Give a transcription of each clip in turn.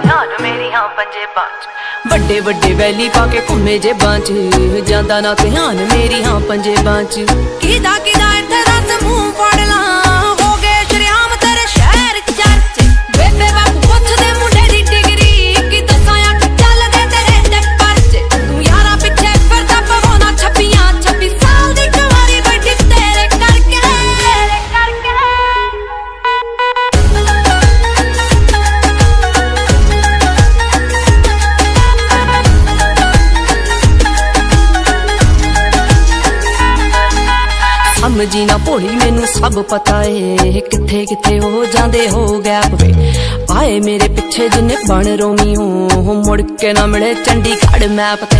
ध्यान मेरी हाँ पंजेबां च ਵੱਡੇ ਵੱਡੇ ਵੈਲੀ ਪਾ ਕੇ ਘੁੰਮੇ ਜੇਬਾਂ ਚ ਜਾਂਦਾ ਨਾ ਧਿਆਨ ਮੇਰੀ ਹਾਂ ਪੰਜੇਬਾਂ ਚ ਕਿਦਾ ਇੱਥੇ ਰਸ ਮੂੰਹ ਫੜ ਲਾਂ ਹੋ ਗਏ ਸ਼ਰਿਆਮ ਤੇਰੇ ਸ਼ਹਿਰ ਚਰਚ ਬੇਬੇ ਬਾਪੂ ਪੁੱਛਦੇ ਮੁੰਡੇ ਦੀ ਡਿਗਰੀ ਕੀ ਦੱਸਾਂ ਅੱਖ ਚੱਲਦੇ ਤੇਰੇ ਤੇ ਪਰਚੇ ਤੂੰ ਯਾਰਾਂ ਪਿੱਛੇ ਫਿਰਦਾ ਪਵਾਉਣਾ 26 ਸਾਲ ਦੀ ਕੁਆਰੀ ਬੈਠੀ ਤੇਰੇ ਕਰਕੇ ਸਮਝੀ ਨਾ ਭੋਲੀ ਮੈਨੂੰ ਸਭ ਪਤਾ ਏ ਕਿੱਥੇ ਕਿੱਥੇ ਹੋ ਜਾਂਦੇ ਹੋ ਗੈਪ ਵੇ ਆਏ ਮੇਰੇ ਪਿੱਛੇ ਜਿੰਨੇ ਬਣ ਰੋਮੀਓ ਮੁੜ ਕੇ ਨਾ ਮਿਲੇ ਚੰਡੀਗੜ੍ਹ ਮੈਪ ਤੇ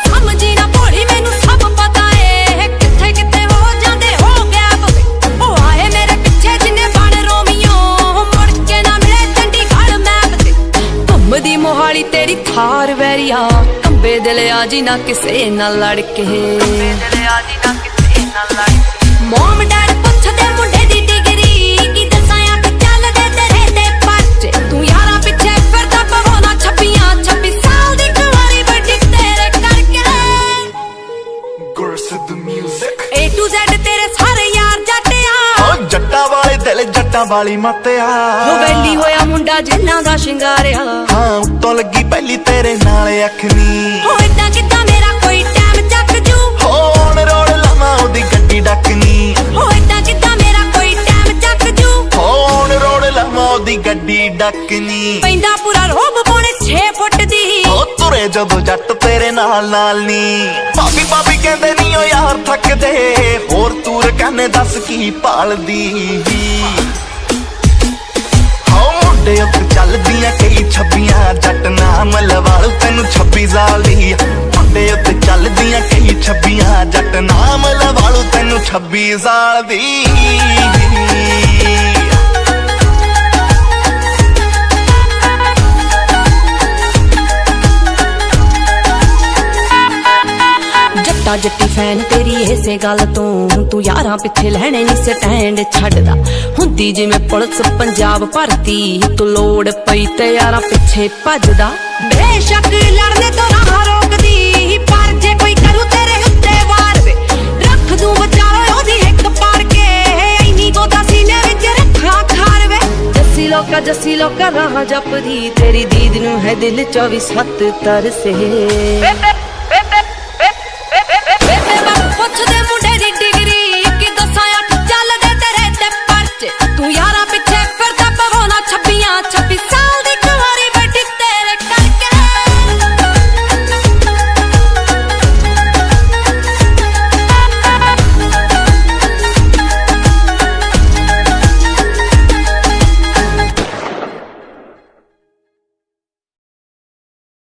ਸਮਝੀ ਨਾ ਭੋਲੀ ਮੈਨੂੰ ਸਭ ਪਤਾ ਏ ਕਿੱਥੇ ਕਿੱਥੇ ਹੋ ਜਾਂਦੇ ਹੋ ਗੈਪ ਵੇ ਉਹ ਆਏ ਮੇਰੇ ਪਿੱਛੇ ਜਿੰਨੇ ਬਣ ਰੋਮੀਓ ਮੁੜ ਕੇ ਨਾ ਮਿਲੇ ਚੰਡੀਗੜ੍ਹ ਮੈਪ ਤੇ ਘੁੰਮਦੀ ਮੋਹਾਲੀ ਤੇਰੀ ਥਾਰ ਵੈਰੀਆ ਕੰਬੇ ਦਿਲ ਆ ਜੀ ਨਾ ਕਿਸੇ ਨਾਲ ਲੜ ਕੇ ਮੋਮ ਡੈਡ ਪੁੱਛਦੇ ਮੁੰਡੇ ਦੀ ਡਿਗਰੀ ਕੀ ਦੱਸਾਂ ਅੱਖ ਚੱਲਦੇ ਤੇਰੇ ਤੇ ਪਰਚੇ ਤੂੰ ਯਾਰਾਂ ਪਿੱਛੇ ਫਿਰਦਾ ਪਵਾਉਣਾ 26 ਸਾਲ ਦੀ ਕੁਆਰੀ ਵੱਡੀ ਤੇਰੇ ਕਰਕੇ ਗੁਰਸਿੱਧ ਮਿਊਜ਼ਿਕ A to Z ਤੇਰੇ ਸਾਰੇ ਯਾਰ ਜੱਟਿਆ ਓ ਜੱਟਾਂ ਵਾਲੇ ਦਿਲ ਜੱਟਾਂ ਵਾਲੀ ਮੱਤਿਆ ਹੋ ਵੈਲੀ ਹੋਇਆ ਮੁੰਡਾ ਜਿੰਨਾਂ ਦਾ ਸ਼ਿੰਗਾਰਿਆ ਹਾਂ ਉੱਤੋਂ ਲੱਗੀ ਪਹਿਲੀ ਤੇਰੇ ਨਾਲ ਅੱਖ ਨੀ ਹੋ ਏਦਾਂ ਕਿੱਦਾਂ ਮੇਰਾ ਕੋਈ ਟਾਈਮ ਚੱਕ ਜੂ ਹੋਣ ਰੋੜ ਲਾਵਾਂ ਉਹਦੀ ਗੱਡੀ ਡੱਕਨੀ ਹੋ ਏਦਾਂ ਕਿੱਦਾਂ ਮੇਰਾ ਕੋਈ ਟਾਈਮ ਚੱਕ ਜੂ ਹੋਣ ਰੋੜ ਲਾਵਾਂ ਉਹਦੀ ਗੱਡੀ ਡੱਕਨੀ ਪੈਂਦਾ ਪੂਰਾ ਰੋਬ ਪੌਣੇ 6 ਫੁੱਟ ਦੀ ਓ ਤੁਰੇ ਜਦੋਂ ਜੱਟ ਤੇਰੇ ਨਾਲ ਨੀ ਭਾਬੀ ਕਹਿੰਦੇ ਨੀ ਓ ਯਾਰ ਥੱਕਦੇ ਹੋਰ ਤੂਰ ਕਹਿੰਦੇ ਦੱਸ ਕੀ ਭਾਲਦੀ ਹੋ ਮੁੰਡੇ ਉੱਤੇ ਚੱਲਦੀਆਂ ਕਈ 26 ਜੱਟ ਨਾਮ ਲਵਾਲੂ ਤੈਨੂੰ 26 ਸਾਲ ਦੀ ਮੁੰਡੇ ਉੱਤੇ ਚੱਲਦੀਆਂ ਕਈ 26 ਜੱਟ ਨਾਮ ਲਵਾਲੂ ਤੈਨੂੰ 26 ਸਾਲ ਦੀ ਜੱਟਾ ਜੱਟੀ ਫੈਨ ਤੇਰੀ ਇਸੇ ਗੱਲ ਤੋਂ ਤੂੰ ਯਾਰਾਂ ਪਿੱਛੇ ਲੈਣੇ ਨਹੀਂ ਸਟੈਂਡ ਛੱਡਦਾ ਹੁੰਦੀ ਜਿਵੇਂ ਪੁਲਿਸ ਪੰਜਾਬ ਭਰਤੀ ਤੂੰ ਲੋੜ ਪਈ ਤੇ ਯਾਰਾਂ ਪਿੱਛੇ ਭੱਜਦਾ ਬੇਸ਼ੱਕ ਲੜਨੇ ਤੋਂ ਨਾ ਰੋਕਦੀ ਪਰ ਜੇ ਕੋਈ ਕਰੂ ਤੇਰੇ ਉੱਤੇ ਵਾਰ ਵੇ ਰੱਖ ਦੂੰ ਵਿਚਾਰੋ ਉਹਦੀ ਇੱਕ ਪਾੜ ਕੇ ਐਨੀ ਗੋਦਾ ਸੀਨੇ ਵਿੱਚ ਰੱਖਾਂ ਖਾਰ ਵੇ ਜੱਸੀ ਲੋਕਾ ਰਾਹ ਜਪਦੀ ਤੇਰੀ ਦੀਦ ਨੂੰ ਹੈ ਦਿਲ 24/7 ਤਰਸੇ